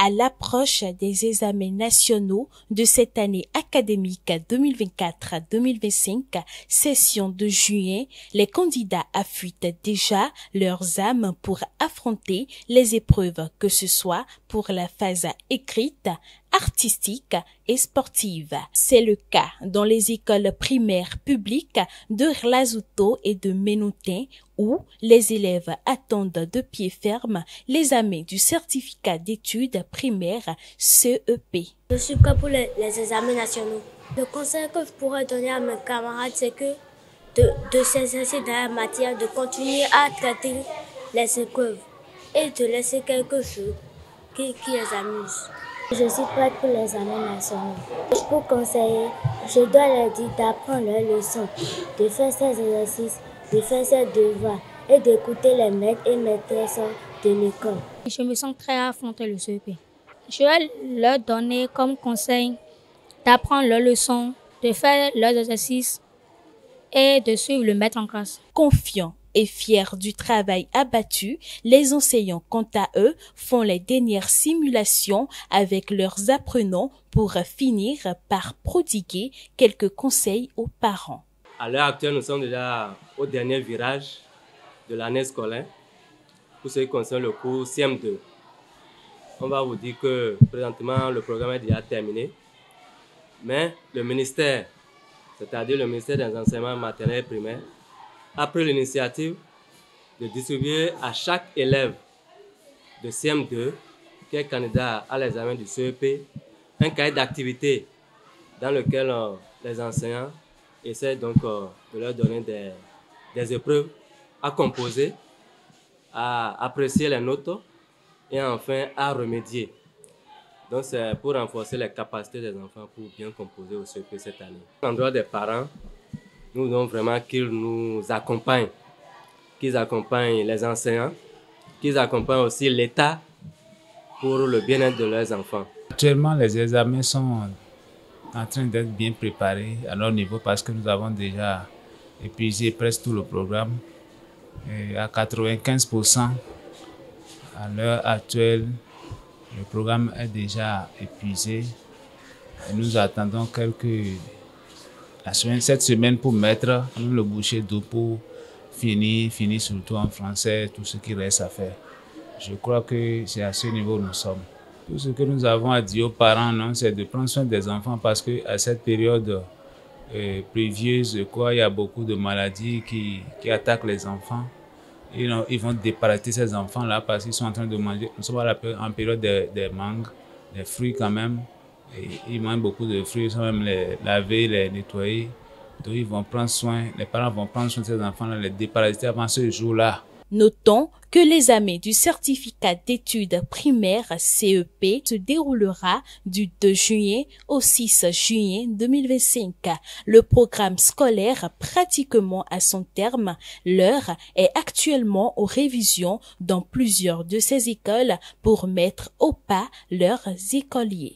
À l'approche des examens nationaux de cette année académique 2024-2025, session de juin, les candidats affûtent déjà leurs âmes pour affronter les épreuves, que ce soit pour la phase écrite, artistique et sportive. C'est le cas dans les écoles primaires publiques de Rlazouto et de Menoutin, où les élèves attendent de pied ferme l'examen du certificat d'études primaires CEP. Je suis prêt pour les examens nationaux. Le conseil que je pourrais donner à mes camarades, c'est que de s'exercer dans la matière, de continuer à traiter les épreuves et de laisser quelque chose qui les amuse. Je suis prête pour les examens nationaux. Pour conseiller, je dois leur dire d'apprendre leurs leçons, de faire ces exercices, de faire ses devoirs et d'écouter les maîtres et maîtresses de l'école. Je me sens très à affronter le CEP. Je vais leur donner comme conseil d'apprendre leurs leçons, de faire leurs exercices et de suivre le maître en classe. Confiants et fiers du travail abattu, les enseignants, quant à eux, font les dernières simulations avec leurs apprenants pour finir par prodiguer quelques conseils aux parents. À l'heure actuelle, nous sommes déjà au dernier virage de l'année scolaire pour ce qui concerne le cours CM2. On va vous dire que présentement, le programme est déjà terminé, mais le ministère, c'est-à-dire le ministère des enseignements maternels et primaires, a pris l'initiative de distribuer à chaque élève de CM2 qui est candidat à l'examen du CEP un cahier d'activité dans lequel les enseignants essaient donc de leur donner des épreuves à composer, à apprécier les notes et enfin à remédier. Donc c'est pour renforcer les capacités des enfants pour bien composer au CEP cette année. En dehors des parents, nous voulons vraiment qu'ils nous accompagnent, qu'ils accompagnent les enseignants, qu'ils accompagnent aussi l'État pour le bien-être de leurs enfants. Actuellement, les examens sont en train d'être bien préparés à leur niveau parce que nous avons déjà épuisé presque tout le programme. Et à 95%, à l'heure actuelle, le programme est déjà épuisé. Et nous attendons cette semaine pour mettre le bouchée d'eau pour finir surtout en français, tout ce qui reste à faire. Je crois que c'est à ce niveau où nous sommes. Tout ce que nous avons à dire aux parents, c'est de prendre soin des enfants parce qu'à cette période pluvieuse, il y a beaucoup de maladies qui attaquent les enfants. Et ils vont déparater ces enfants-là parce qu'ils sont en train de manger. Nous sommes en période des mangues, des fruits quand même. Et ils mangent beaucoup de fruits, ils vont même les laver, les nettoyer. Donc ils vont prendre soin, les parents vont prendre soin de ces enfants-là, les déparasiter avant ce jour-là. Notons que l'examen du certificat d'études primaires CEP se déroulera du 2 juillet au 6 juillet 2025. Le programme scolaire pratiquement à son terme, l'heure est actuellement aux révisions dans plusieurs de ces écoles pour mettre au pas leurs écoliers.